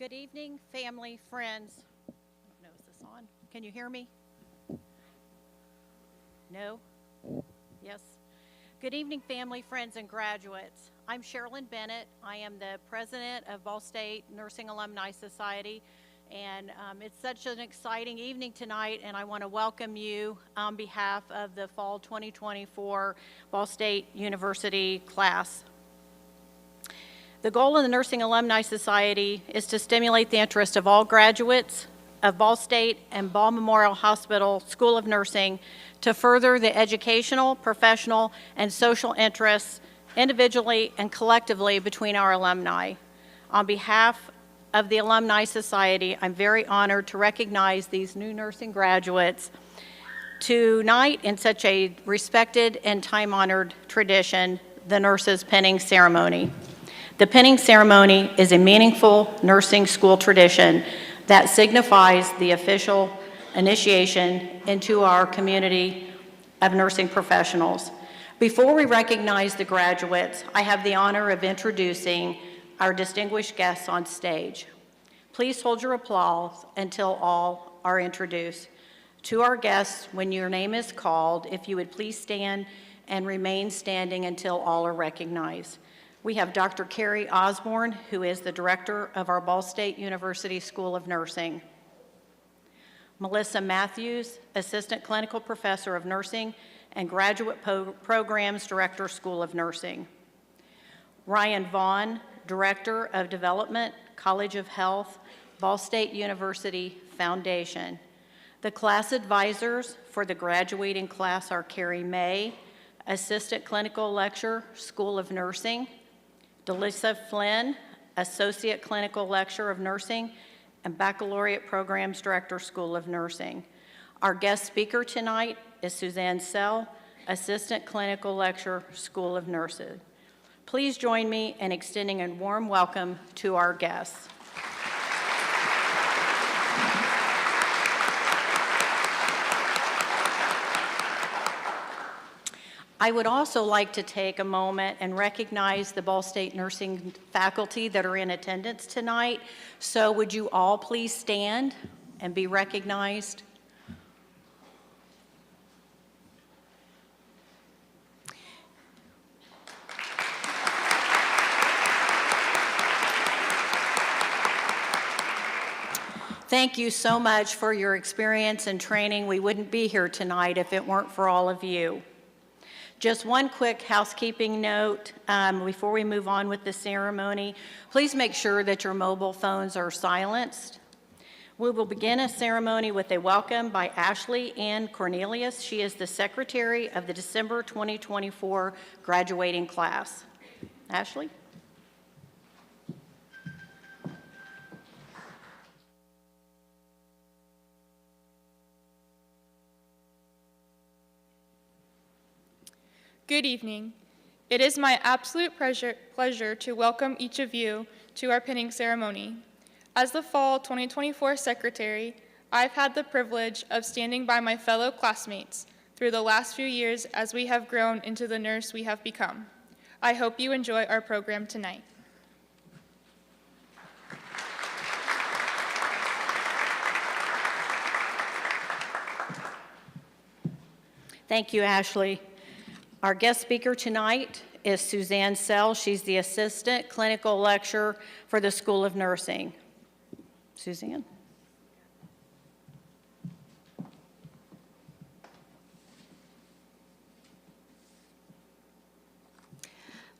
Good evening, family, friends. I don't know, is this on? Can you hear me? No? Yes? Good evening, family, friends, and graduates. I'm Sherilyn Bennett. I am the president of Ball State Nursing Alumni Society, and it's such an exciting evening tonight, and I want to welcome you on behalf of the Fall 2024 Ball State University class. The goal of the Nursing Alumni Society is to stimulate the interest of all graduates of Ball State and Ball Memorial Hospital School of Nursing to further the educational, professional, and social interests individually and collectively between our alumni. On behalf of the Alumni Society, I'm very honored to recognize these new nursing graduates tonight in such a respected and time-honored tradition, the nurses' pinning ceremony. The pinning ceremony is a meaningful nursing school tradition that signifies the official initiation into our community of nursing professionals. Before we recognize the graduates, I have the honor of introducing our distinguished guests on stage. Please hold your applause until all are introduced. To our guests, when your name is called, if you would please stand and remain standing until all are recognized. We have Dr. Carrie Osborne, who is the director of our Ball State University School of Nursing. Melissa Matthews, assistant clinical professor of nursing and graduate programs director, School of Nursing. Ryan Vaughn, director of development, College of Health, Ball State University Foundation. The class advisors for the graduating class are Carrie May, assistant clinical lecturer, School of Nursing, Delissa Flynn, associate clinical lecturer of nursing and baccalaureate programs director, School of Nursing. Our guest speaker tonight is Suzanne Sell, assistant clinical lecturer, School of Nursing. Please join me in extending a warm welcome to our guests. I would also like to take a moment and recognize the Ball State nursing faculty that are in attendance tonight. So would you all please stand and be recognized? Thank you so much for your experience and training. We wouldn't be here tonight if it weren't for all of you. Just one quick housekeeping note before we move on with the ceremony. Please make sure that your mobile phones are silenced. We will begin a ceremony with a welcome by Ashley Ann Cornelius. She is the secretary of the December 2024 graduating class. Ashley? Good evening. It is my absolute pleasure to welcome each of you to our pinning ceremony. As the Fall 2024 Secretary, I've had the privilege of standing by my fellow classmates through the last few years as we have grown into the nurse we have become. I hope you enjoy our program tonight. Thank you, Ashley. Our guest speaker tonight is Suzanne Sell. She's the assistant clinical lecturer for the School of Nursing. Suzanne.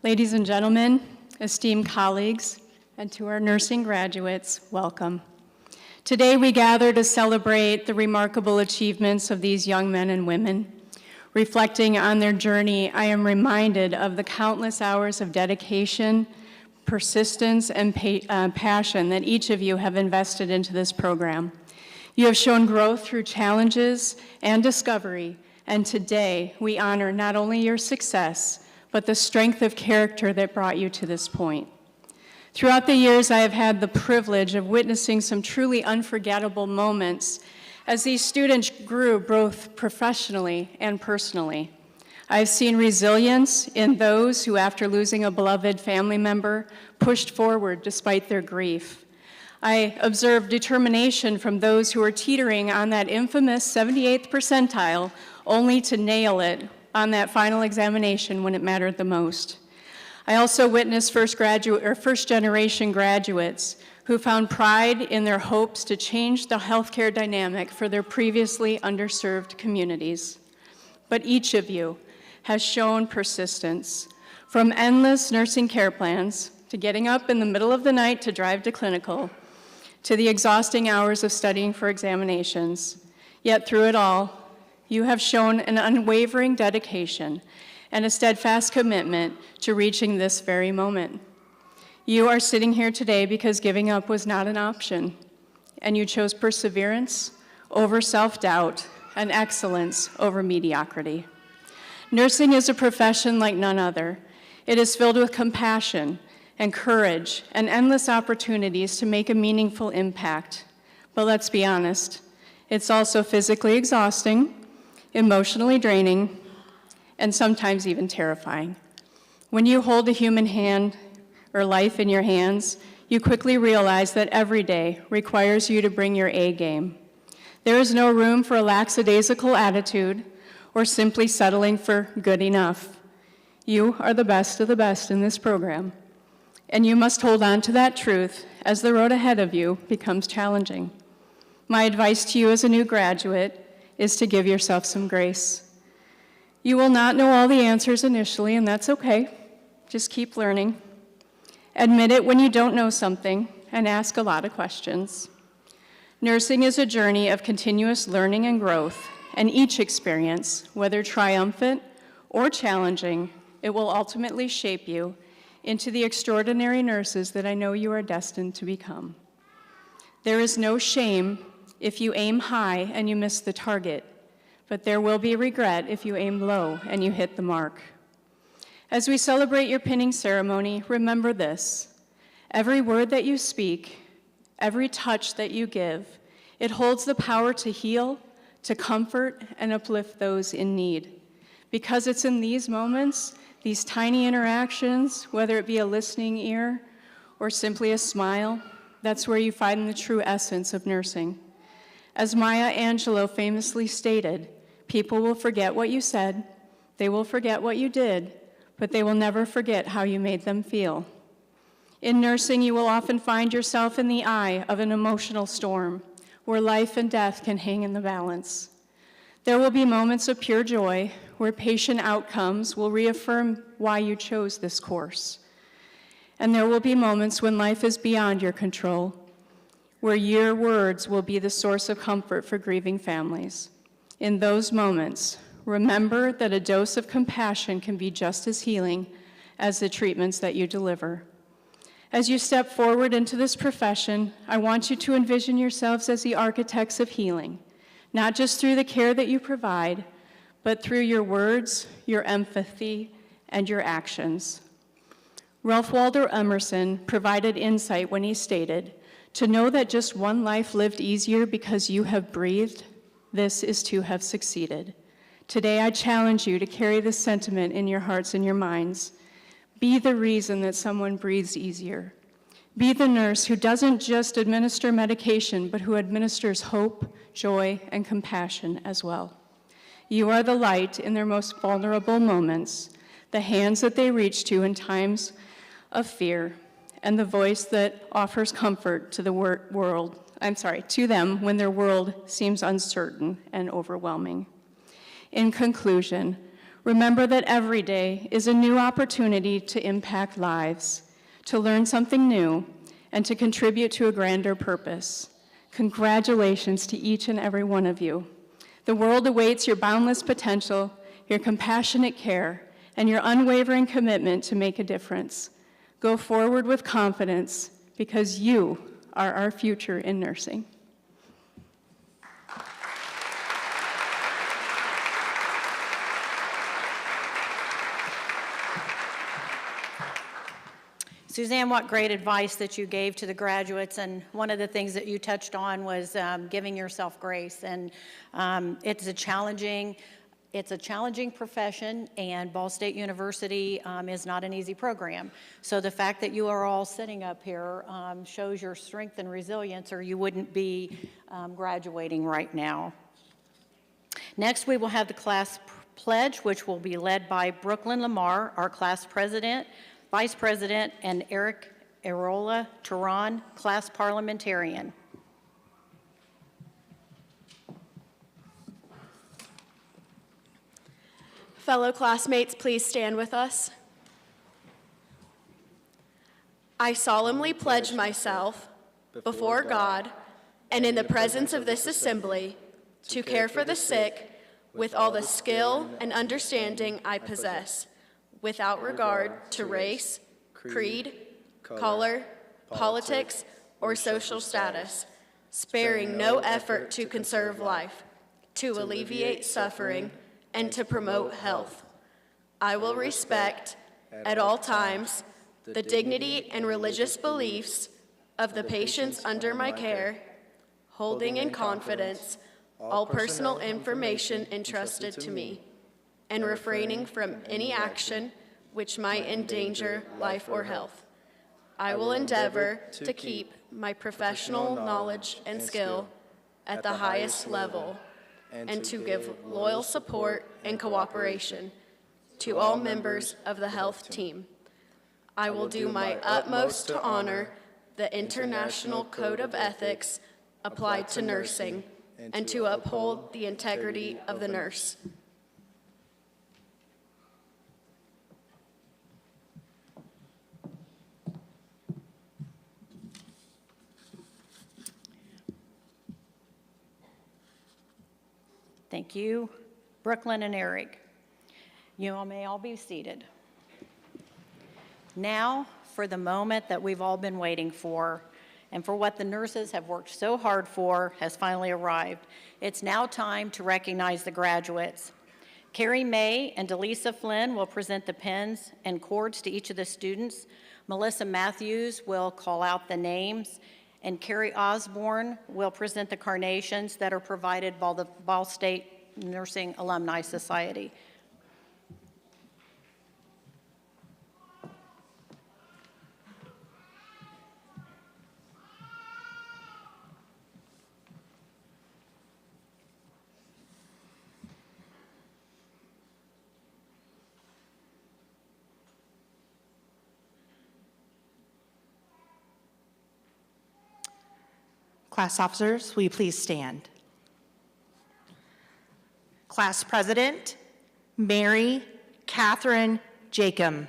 Ladies and gentlemen, esteemed colleagues, and to our nursing graduates, welcome. Today we gather to celebrate the remarkable achievements of these young men and women. Reflecting on their journey, I am reminded of the countless hours of dedication, persistence, and passion that each of you have invested into this program. You have shown growth through challenges and discovery, and today we honor not only your success, but the strength of character that brought you to this point. Throughout the years, I have had the privilege of witnessing some truly unforgettable moments as these students grew both professionally and personally. I've seen resilience in those who, after losing a beloved family member, pushed forward despite their grief. I observed determination from those who were teetering on that infamous 78th percentile, only to nail it on that final examination when it mattered the most. I also witnessed first-generation graduates who found pride in their hopes to change the healthcare dynamic for their previously underserved communities. But each of you has shown persistence, from endless nursing care plans to getting up in the middle of the night to drive to clinical, to the exhausting hours of studying for examinations. Yet through it all, you have shown an unwavering dedication and a steadfast commitment to reaching this very moment. You are sitting here today because giving up was not an option, and you chose perseverance over self-doubt and excellence over mediocrity. Nursing is a profession like none other. It is filled with compassion and courage and endless opportunities to make a meaningful impact. But let's be honest, it's also physically exhausting, emotionally draining, and sometimes even terrifying. When you hold a human hand or life in your hands, you quickly realize that every day requires you to bring your A game. There is no room for a lackadaisical attitude or simply settling for good enough. You are the best of the best in this program, and you must hold on to that truth as the road ahead of you becomes challenging. My advice to you as a new graduate is to give yourself some grace. You will not know all the answers initially, and that's okay. Just keep learning. Admit it when you don't know something, and ask a lot of questions. Nursing is a journey of continuous learning and growth, and each experience, whether triumphant or challenging, it will ultimately shape you into the extraordinary nurses that I know you are destined to become. There is no shame if you aim high and you miss the target, but there will be regret if you aim low and you hit the mark. As we celebrate your pinning ceremony, remember this: every word that you speak, every touch that you give, it holds the power to heal, to comfort, and uplift those in need. Because it's in these moments, these tiny interactions, whether it be a listening ear or simply a smile, that's where you find the true essence of nursing. As Maya Angelou famously stated, people will forget what you said, they will forget what you did, but they will never forget how you made them feel. In nursing, you will often find yourself in the eye of an emotional storm, where life and death can hang in the balance. There will be moments of pure joy, where patient outcomes will reaffirm why you chose this course. And there will be moments when life is beyond your control, where your words will be the source of comfort for grieving families. In those moments, remember that a dose of compassion can be just as healing as the treatments that you deliver. As you step forward into this profession, I want you to envision yourselves as the architects of healing, not just through the care that you provide, but through your words, your empathy, and your actions. Ralph Waldo Emerson provided insight when he stated, "To know that just one life lived easier because you have breathed, this is to have succeeded." Today, I challenge you to carry this sentiment in your hearts and your minds. Be the reason that someone breathes easier. Be the nurse who doesn't just administer medication, but who administers hope, joy, and compassion as well. You are the light in their most vulnerable moments, the hands that they reach to in times of fear, and the voice that offers comfort to to them when their world seems uncertain and overwhelming. In conclusion, remember that every day is a new opportunity to impact lives, to learn something new, and to contribute to a grander purpose. Congratulations to each and every one of you. The world awaits your boundless potential, your compassionate care, and your unwavering commitment to make a difference. Go forward with confidence, because you are our future in nursing. Suzanne, what great advice that you gave to the graduates, and one of the things that you touched on was giving yourself grace. And it's a challenging profession, and Ball State University is not an easy program. So the fact that you are all sitting up here shows your strength and resilience, or you wouldn't be graduating right now. Next, we will have the class pledge, which will be led by Brooklyn Lamar, our class president, Vice President, and Eric Arola Turan, class parliamentarian. Fellow classmates, please stand with us. I solemnly pledge myself before God and in the presence of this assembly to care for the sick with all the skill and understanding I possess, without regard to race, creed, color, politics, or social status, sparing no effort to conserve life, to alleviate suffering, and to promote health. I will respect, at all times, the dignity and religious beliefs of the patients under my care, holding in confidence all personal information entrusted to me, and refraining from any action which might endanger life or health. I will endeavor to keep my professional knowledge and skill at the highest level, and to give loyal support and cooperation to all members of the health team. I will do my utmost to honor the International Code of Ethics applied to nursing and to uphold the integrity of the nurse. Thank you, Brooklyn and Eric. You all may all be seated. Now, for the moment that we've all been waiting for, and for what the nurses have worked so hard for has finally arrived. It's now time to recognize the graduates. Carrie May and Delisa Flynn will present the pins and cords to each of the students. Melissa Matthews will call out the names, and Carrie Osborne will present the carnations that are provided by the Ball State Nursing Alumni Society. Class officers, will you please stand? Class President, Mary Catherine Jacob.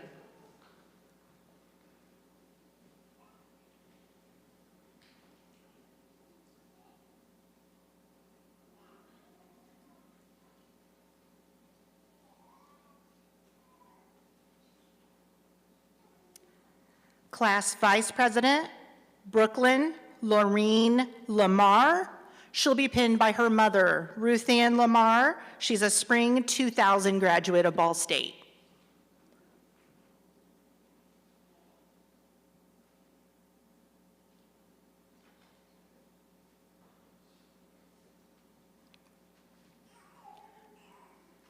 Class Vice President, Brooklyn Laureen Lamar. She'll be pinned by her mother, Ruth Ann Lamar. She's a spring 2000 graduate of Ball State.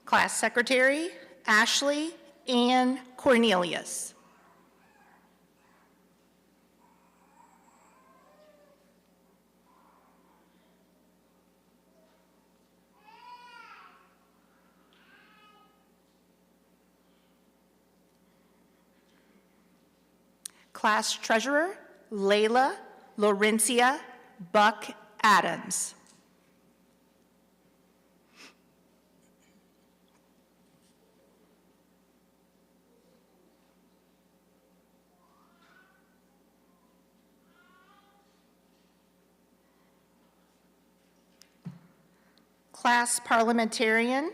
Class Secretary, Ashley Ann Cornelius. Class Treasurer, Layla Laurencia Buck Adams. Class Parliamentarian,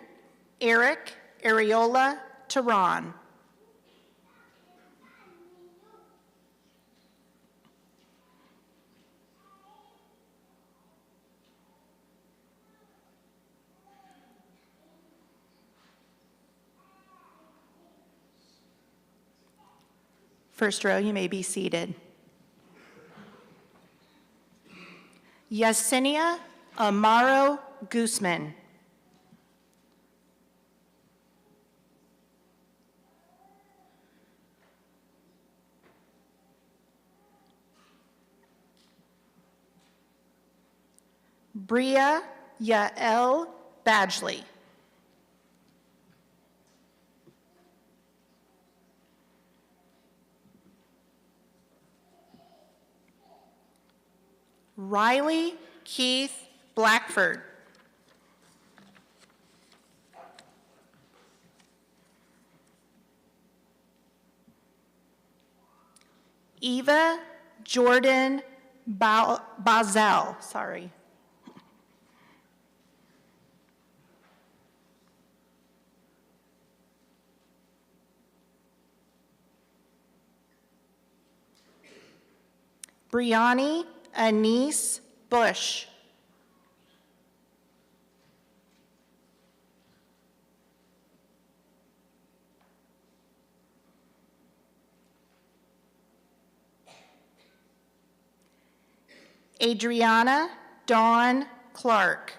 Eric Areola Tehran. First row, you may be seated. Yesenia Amaro Guzman. Bria Yael Badgley. Riley Keith Blackford. Eva Jordan Bazel, sorry. Brianni Anise Bush. Adriana Dawn Clark.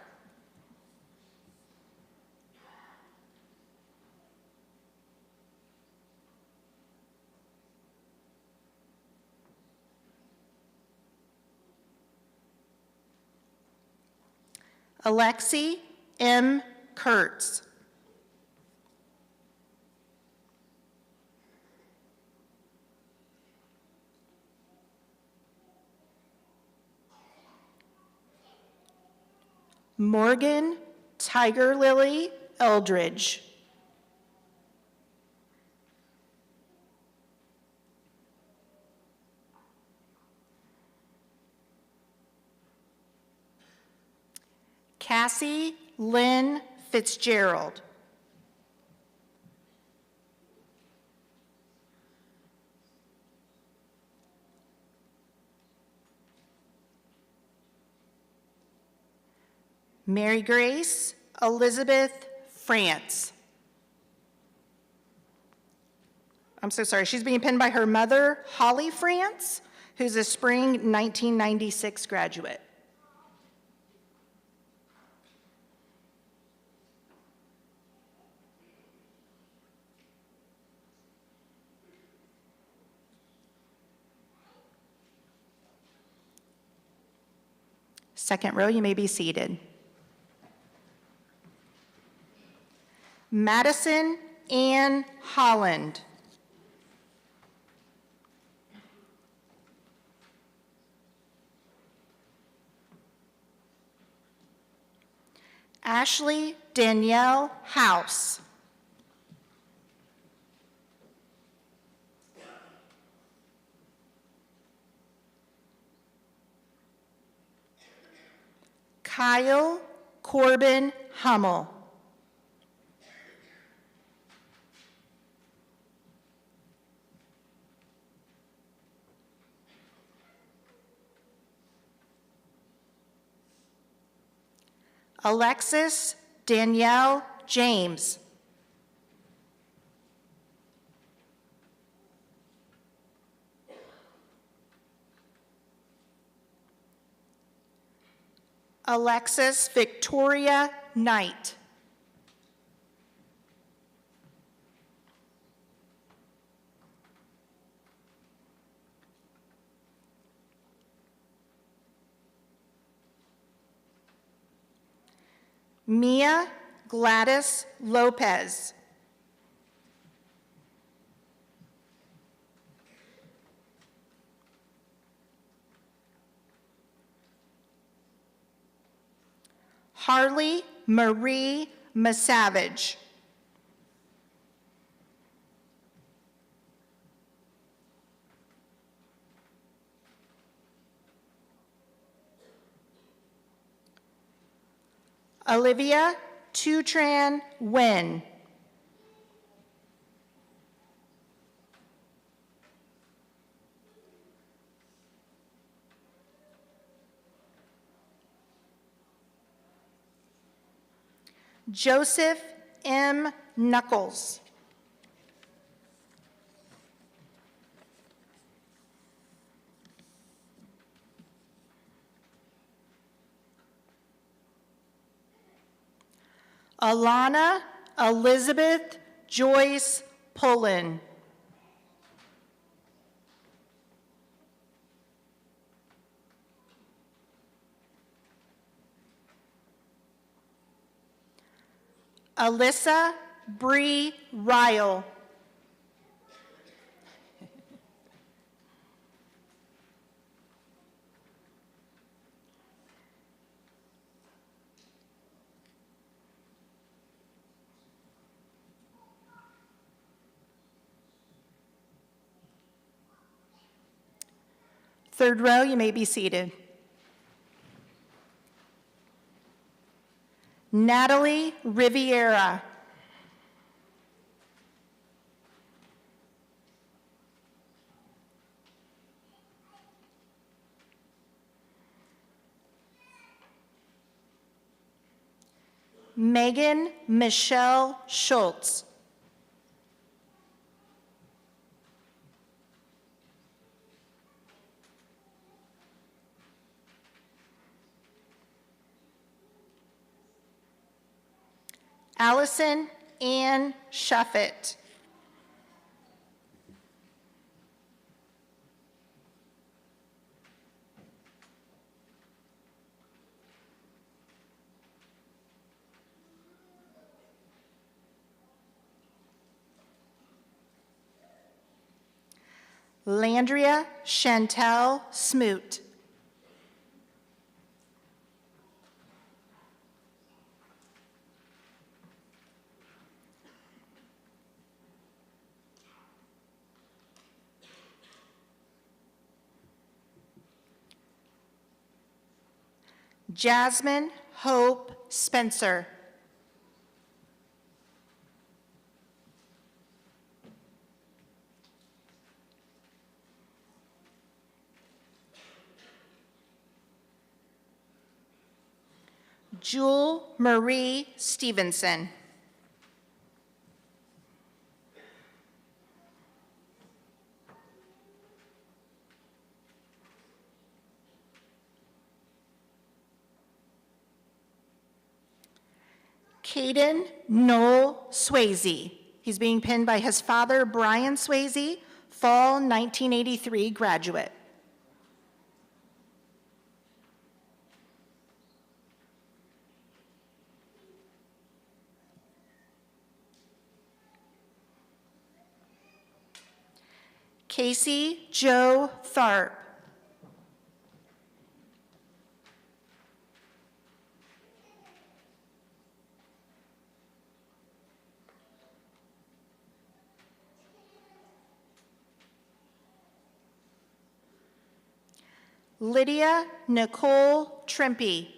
Alexi M. Kurtz. Morgan Tiger Lily Eldridge. Cassie Lynn Fitzgerald. Mary Grace Elizabeth France. I'm so sorry, she's being pinned by her mother, Holly France, who's a spring 1996 graduate. Second row, you may be seated. Madison Ann Holland. Ashley Danielle House. Kyle Corbin Hummel. Alexis Danielle James. Alexis Victoria Knight. Mia Gladys Lopez. Harley Marie Masavage. Olivia Tutran Nguyen. Joseph M. Knuckles. Alana Elizabeth Joyce Pullen. Alyssa Bree Ryle. Third row, you may be seated. Natalie Riviera. Megan Michelle Schultz. Allison Ann Shuffett. Landria Chantel Smoot. Jasmine Hope Spencer. Jewel Marie Stevenson. Caden Noel Swayze. He's being pinned by his father, Brian Swayze, fall 1983 graduate. Casey Joe Tharp. Lydia Nicole Trimpe.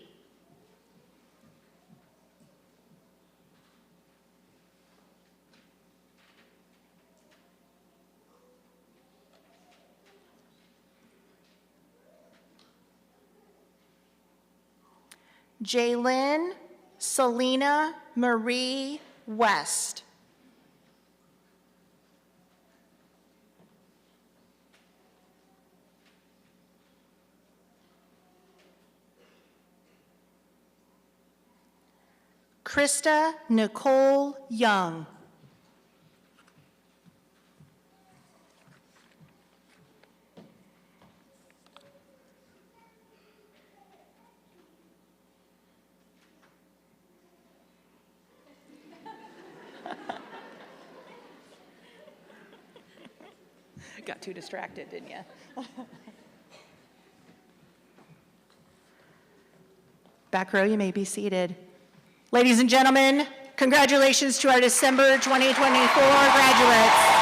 Jaylyn Selena Marie West. Krista Nicole Young. Got too distracted, didn't you? Back row, you may be seated. Ladies and gentlemen, congratulations to our December 2024 graduates.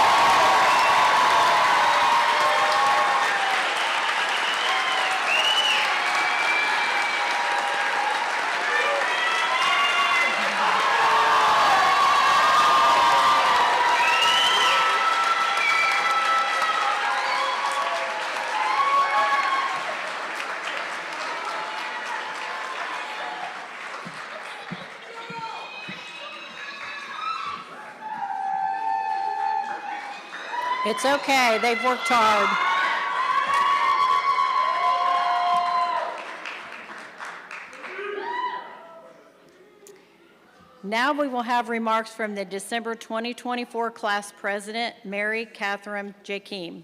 It's okay, they've worked hard. Now we will have remarks from the December 2024 class president, Mary Catherine Jakim.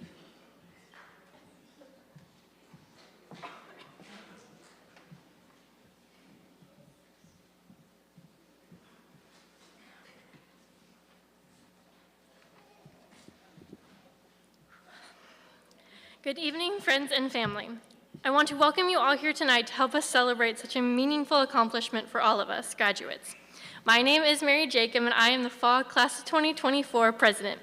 Good evening, friends and family. I want to welcome you all here tonight to help us celebrate such a meaningful accomplishment for all of us, graduates. My name is Mary Jacob, and I am the Fall Class of 2024 President.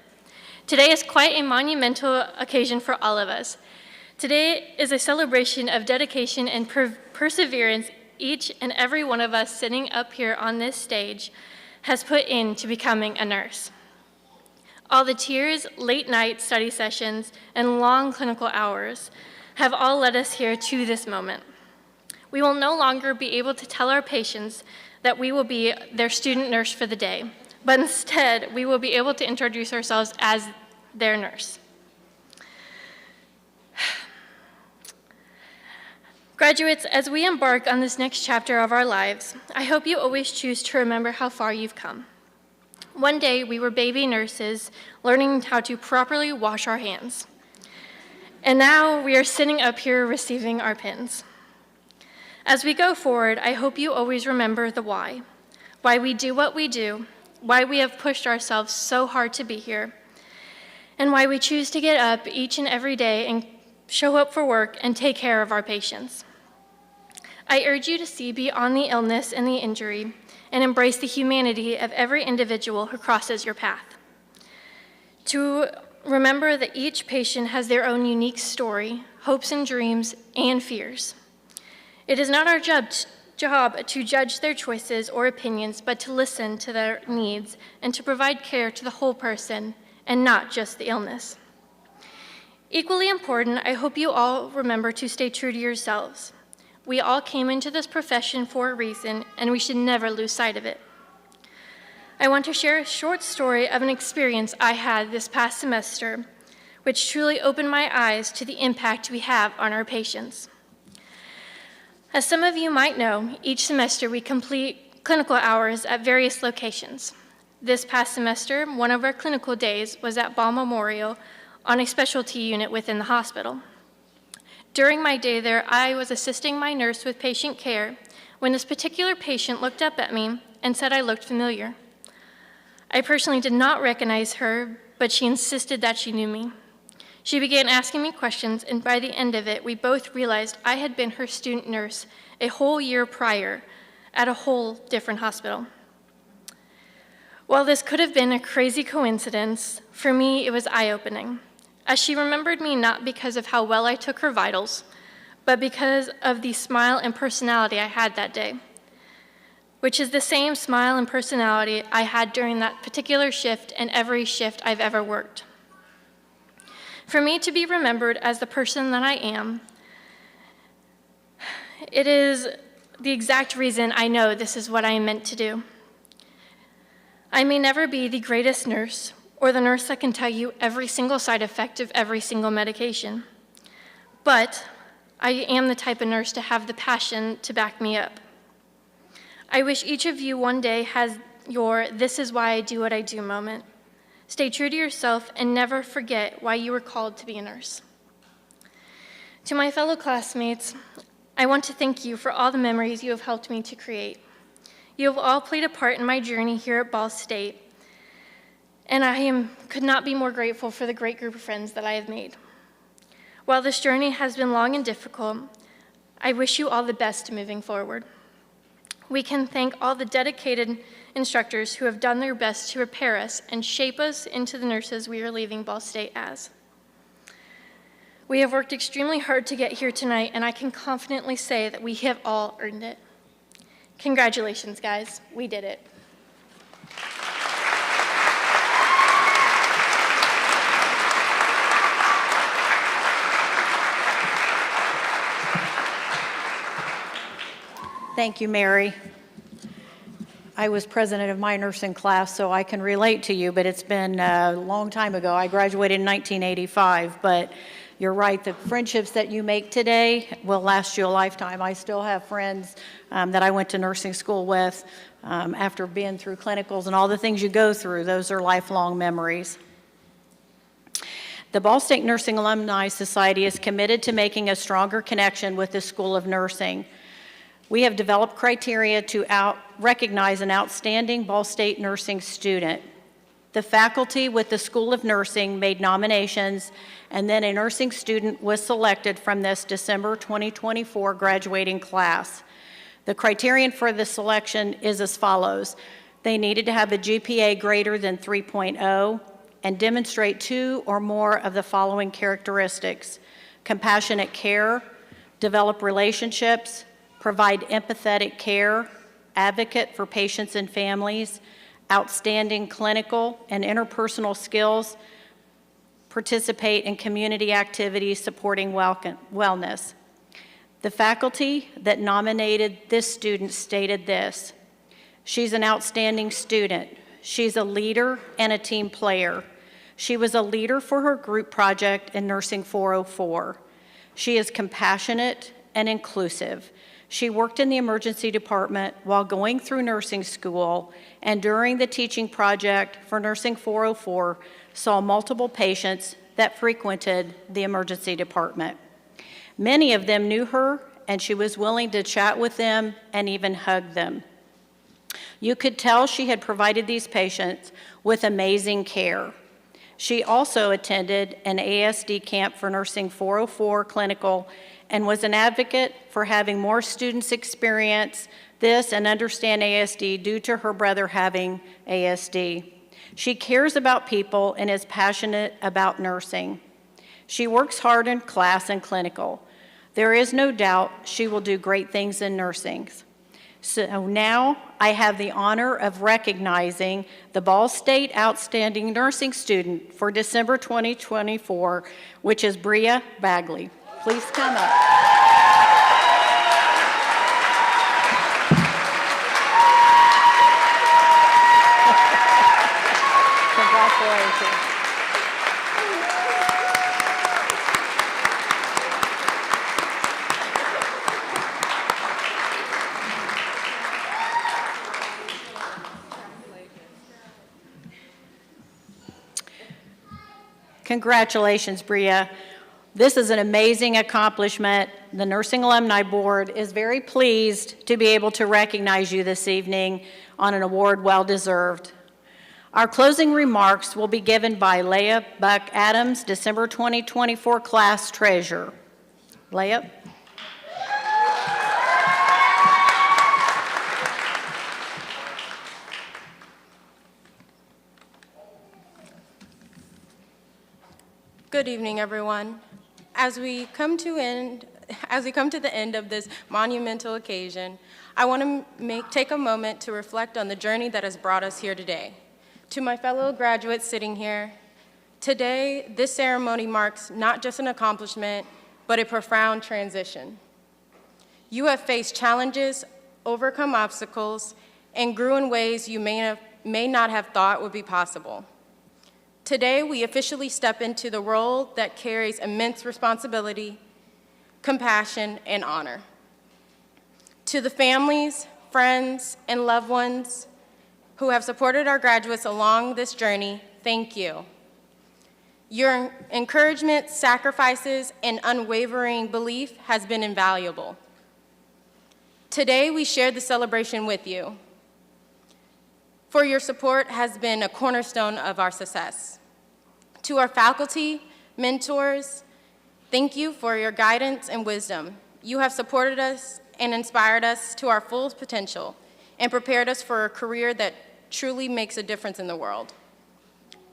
Today is quite a monumental occasion for all of us. Today is a celebration of dedication and perseverance each and every one of us sitting up here on this stage has put into becoming a nurse. All the tears, late night study sessions, and long clinical hours have all led us here to this moment. We will no longer be able to tell our patients that we will be their student nurse for the day, but instead we will be able to introduce ourselves as their nurse. Graduates, as we embark on this next chapter of our lives, I hope you always choose to remember how far you've come. One day, we were baby nurses learning how to properly wash our hands. And now we are sitting up here receiving our pins. As we go forward, I hope you always remember the why we do what we do, why we have pushed ourselves so hard to be here, and why we choose to get up each and every day and show up for work and take care of our patients. I urge you to see beyond the illness and the injury and embrace the humanity of every individual who crosses your path. To remember that each patient has their own unique story, hopes and dreams, and fears. It is not our job to judge their choices or opinions, but to listen to their needs and to provide care to the whole person and not just the illness. Equally important, I hope you all remember to stay true to yourselves. We all came into this profession for a reason, and we should never lose sight of it. I want to share a short story of an experience I had this past semester, which truly opened my eyes to the impact we have on our patients. As some of you might know, each semester we complete clinical hours at various locations. This past semester, one of our clinical days was at Ball Memorial on a specialty unit within the hospital. During my day there, I was assisting my nurse with patient care when this particular patient looked up at me and said I looked familiar. I personally did not recognize her, but she insisted that she knew me. She began asking me questions, and by the end of it, we both realized I had been her student nurse a whole year prior at a whole different hospital. While this could have been a crazy coincidence, for me it was eye-opening, as she remembered me not because of how well I took her vitals, but because of the smile and personality I had that day, which is the same smile and personality I had during that particular shift and every shift I've ever worked. For me to be remembered as the person that I am, it is the exact reason I know this is what I am meant to do. I may never be the greatest nurse or the nurse that can tell you every single side effect of every single medication, but I am the type of nurse to have the passion to back me up. I wish each of you one day has your "this is why I do what I do" moment. Stay true to yourself and never forget why you were called to be a nurse. To my fellow classmates, I want to thank you for all the memories you have helped me to create. You have all played a part in my journey here at Ball State, and I could not be more grateful for the great group of friends that I have made. While this journey has been long and difficult, I wish you all the best moving forward. We can thank all the dedicated instructors who have done their best to prepare us and shape us into the nurses we are leaving Ball State as. We have worked extremely hard to get here tonight, and I can confidently say that we have all earned it. Congratulations, guys. We did it. Thank you, Mary. I was president of my nursing class, so I can relate to you, but it's been a long time ago. I graduated in 1985, but you're right, the friendships that you make today will last you a lifetime. I still have friends that I went to nursing school with after being through clinicals and all the things you go through. Those are lifelong memories. The Ball State Nursing Alumni Society is committed to making a stronger connection with the School of Nursing. We have developed criteria to recognize an outstanding Ball State nursing student. The faculty with the School of Nursing made nominations, and then a nursing student was selected from this December 2024 graduating class. The criterion for the selection is as follows. They needed to have a GPA greater than 3.0 and demonstrate 2 or more of the following characteristics: compassionate care, develop relationships, provide empathetic care, advocate for patients and families, outstanding clinical and interpersonal skills, participate in community activities supporting wellness. The faculty that nominated this student stated this: she's an outstanding student. She's a leader and a team player. She was a leader for her group project in Nursing 404. She is compassionate and inclusive. She worked in the emergency department while going through nursing school, and during the teaching project for Nursing 404, saw multiple patients that frequented the emergency department. Many of them knew her, and she was willing to chat with them and even hug them. You could tell she had provided these patients with amazing care. She also attended an ASD camp for Nursing 404 clinical and was an advocate for having more students experience this and understand ASD due to her brother having ASD. She cares about people and is passionate about nursing. She works hard in class and clinical. There is no doubt she will do great things in nursing. So now I have the honor of recognizing the Ball State Outstanding Nursing Student for December 2024, which is Bria Bagley. Please come up. Congratulations. Congratulations, Bria. This is an amazing accomplishment. The Nursing Alumni Board is very pleased to be able to recognize you this evening on an award well-deserved. Our closing remarks will be given by Leah Buck Adams, December 2024 class treasurer. Leah. Good evening, everyone. As we come to the end of this monumental occasion, I want to take a moment to reflect on the journey that has brought us here today. To my fellow graduates sitting here, today this ceremony marks not just an accomplishment, but a profound transition. You have faced challenges, overcome obstacles, and grew in ways you may not have thought would be possible. Today, we officially step into the role that carries immense responsibility, compassion, and honor. To the families, friends, and loved ones who have supported our graduates along this journey, thank you. Your encouragement, sacrifices, and unwavering belief has been invaluable. Today, we share the celebration with you, for your support has been a cornerstone of our success. To our faculty, mentors, thank you for your guidance and wisdom. You have supported us and inspired us to our full potential and prepared us for a career that truly makes a difference in the world.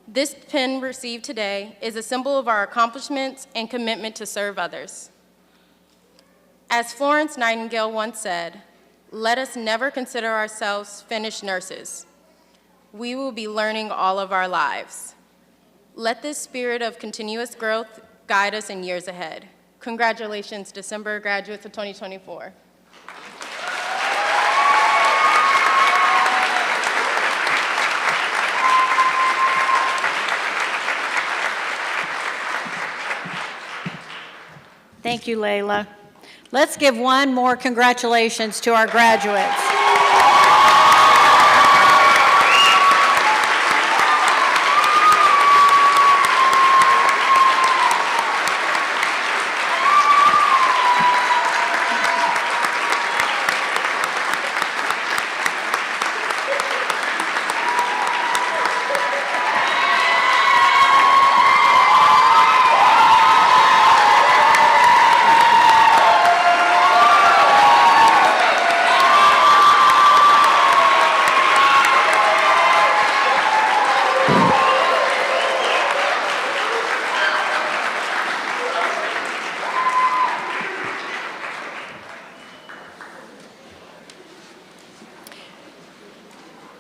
This pin received today is a symbol of our accomplishments and commitment to serve others. As Florence Nightingale once said, "Let us never consider ourselves finished nurses. We will be learning all of our lives." Let this spirit of continuous growth guide us in years ahead. Congratulations, December graduates of 2024. Thank you, Layla. Let's give one more congratulations to our graduates.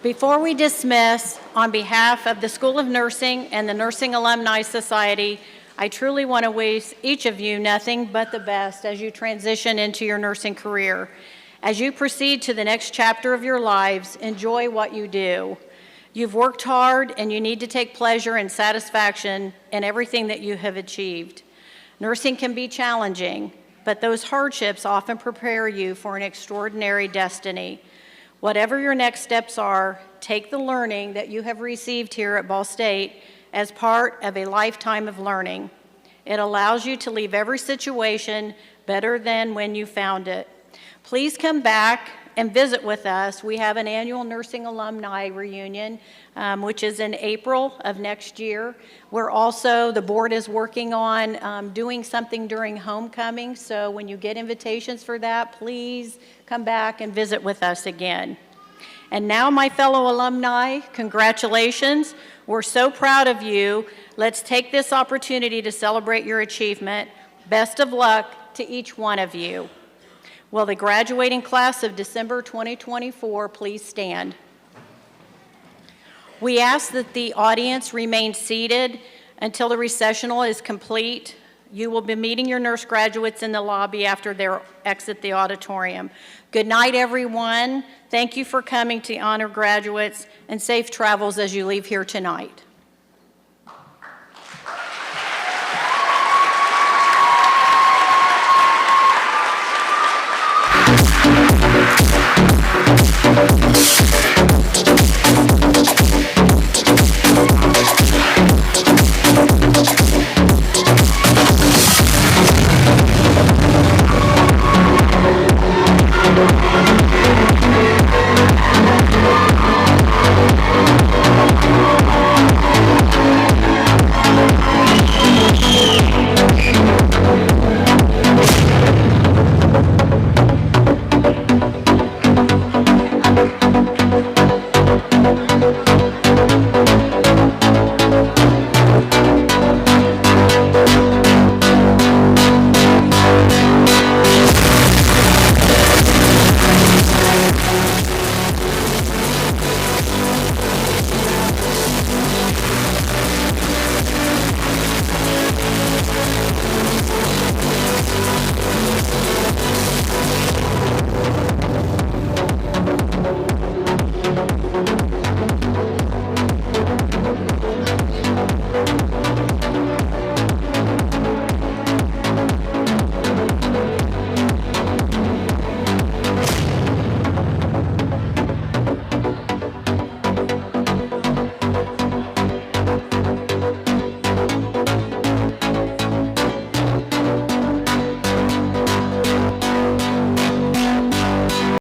Before we dismiss, on behalf of the School of Nursing and the Nursing Alumni Society, I truly want to wish each of you nothing but the best as you transition into your nursing career. As you proceed to the next chapter of your lives, enjoy what you do. You've worked hard and you need to take pleasure and satisfaction in everything that you have achieved. Nursing can be challenging, but those hardships often prepare you for an extraordinary destiny. Whatever your next steps are, take the learning that you have received here at Ball State as part of a lifetime of learning. It allows you to leave every situation better than when you found it. Please come back and visit with us. We have an annual nursing alumni reunion, which is in April of next year. The board is working on doing something during homecoming, so when you get invitations for that, please come back and visit with us again. And now, my fellow alumni, congratulations. We're so proud of you. Let's take this opportunity to celebrate your achievement. Best of luck to each one of you. Will the graduating class of December 2024 please stand? We ask that the audience remain seated until the recessional is complete. You will be meeting your nurse graduates in the lobby after they exit the auditorium. Good night, everyone. Thank you for coming to honor graduates, and safe travels as you leave here tonight.